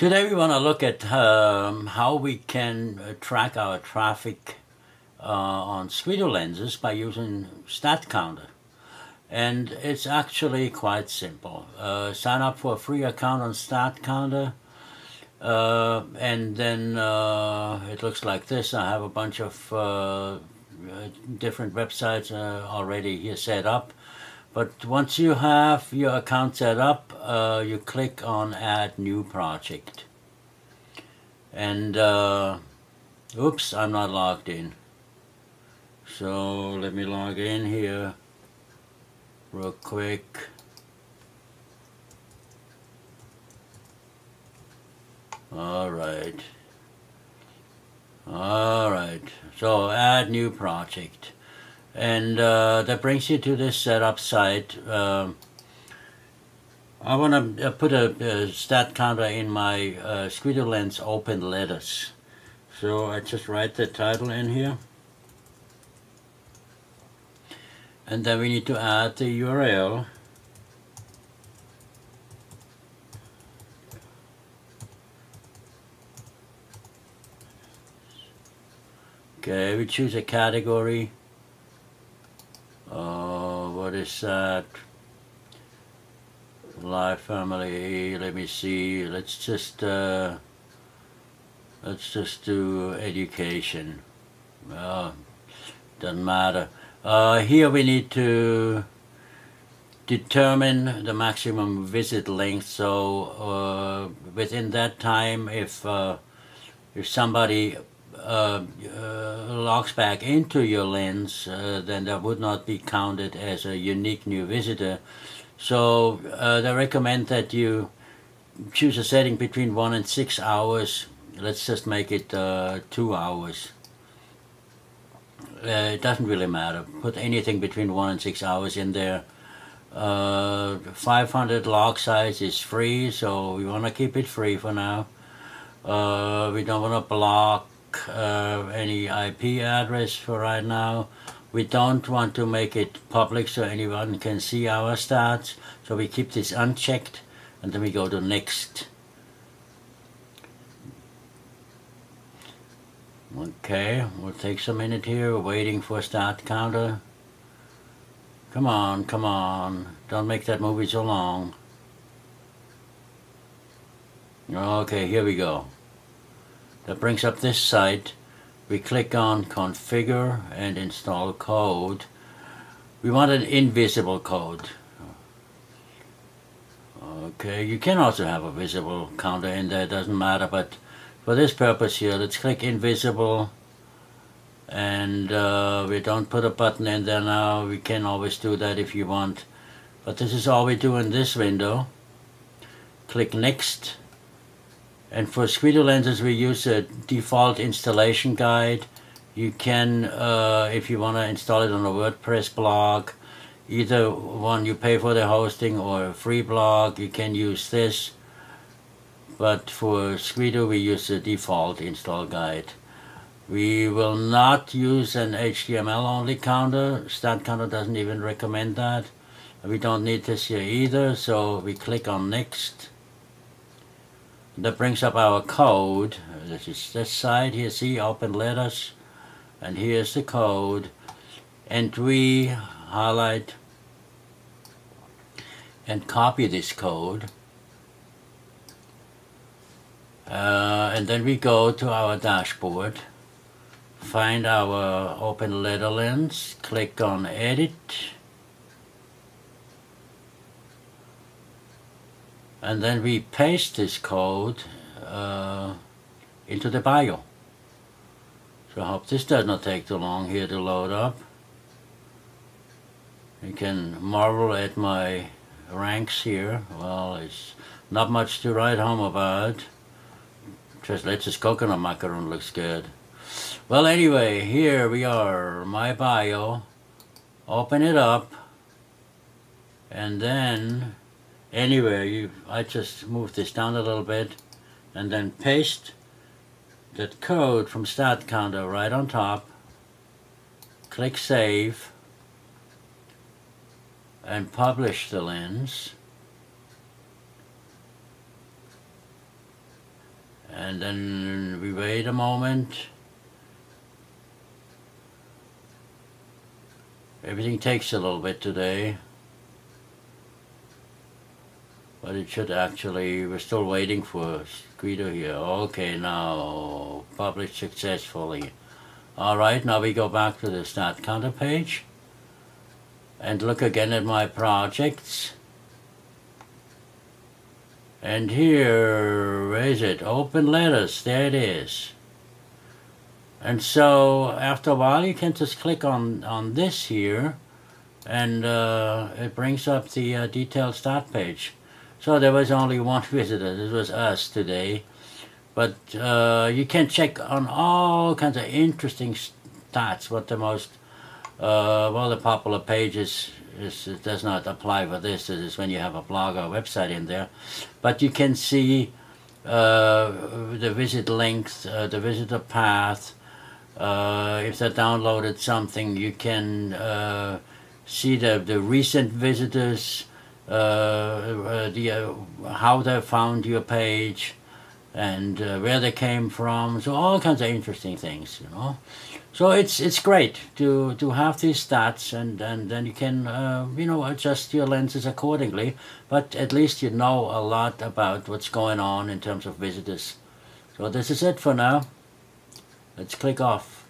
Today we want to look at how we can track our traffic on squidoo lenses by using Statcounter. And it's actually quite simple. Sign up for a free account on Statcounter, and then it looks like this. I have a bunch of different websites already here set up. But once you have your account set up, you click on Add New Project. And, oops, I'm not logged in. So let me log in here real quick. Alright. So Add New Project. And that brings you to this setup site. I want to put a stat counter in my squidoo lens open letters. So I just write the title in here. And then we need to add the URL. Okay, we choose a category. What is that? Life, family. Let me see. Let's just do education. Doesn't matter. Here we need to determine the maximum visit length. So within that time, if somebody logs back into your lens, then that would not be counted as a unique new visitor. So they recommend that you choose a setting between 1 and 6 hours. Let's just make it 2 hours. It doesn't really matter. Put anything between 1 and 6 hours in there. 500 log size is free, so we want to keep it free for now. We don't want to block any IP address for right now. We don't want to make it public so anyone can see our stats, so we keep this unchecked, and then we go to next. Okay, we'll take some minute here. We're waiting for Statcounter. Come on, don't make that movie so long. Okay, here we go. That brings up this site. We click on configure and install code. We want an invisible code. Okay, you can also have a visible counter in there, it doesn't matter, but for this purpose here, let's click invisible, and we don't put a button in there now. We can always do that if you want, but this is all we do in this window. Click next. And for squidoo lenses, we use a default installation guide. You can, if you want to install it on a WordPress blog, either one you pay for the hosting or a free blog, you can use this. But for squidoo, we use the default install guide. We will not use an HTML only counter. Statcounter doesn't even recommend that. We don't need this here either, so we click on next. That brings up our code. This is this side here, see, open letters, and here's the code, and we highlight and copy this code, and then we go to our dashboard, find our open letter lens, click on edit, and then we paste this code into the bio. So I hope this does not take too long here to load up. You can marvel at my ranks here. Well, it's not much to write home about. Just let's coconut macaron looks good. Well, anyway, here we are, my bio. Open it up, and then anyway, I just move this down a little bit and then paste that code from Statcounter right on top. Click Save and publish the lens. and then we wait a moment. Everything takes a little bit today, but it should actually, we're still waiting for Squidoo here. Okay, now published successfully. Alright, now we go back to the Statcounter page and look again at my projects. And here, where is it? Open letters, there it is. And so after a while you can just click on this here, and it brings up the detailed start page. So there was only one visitor, this was us today. But you can check on all kinds of interesting stats, what the most, well, the popular pages it does not apply for this. This is when you have a blog or website in there. But you can see the visit links, the visitor path. If they downloaded something, you can see the recent visitors, how they found your page, and where they came from. So all kinds of interesting things, you know. So it's great to have these stats, and then you can you know, adjust your lenses accordingly. But at least you know a lot about what's going on in terms of visitors. So this is it for now. Let's click off.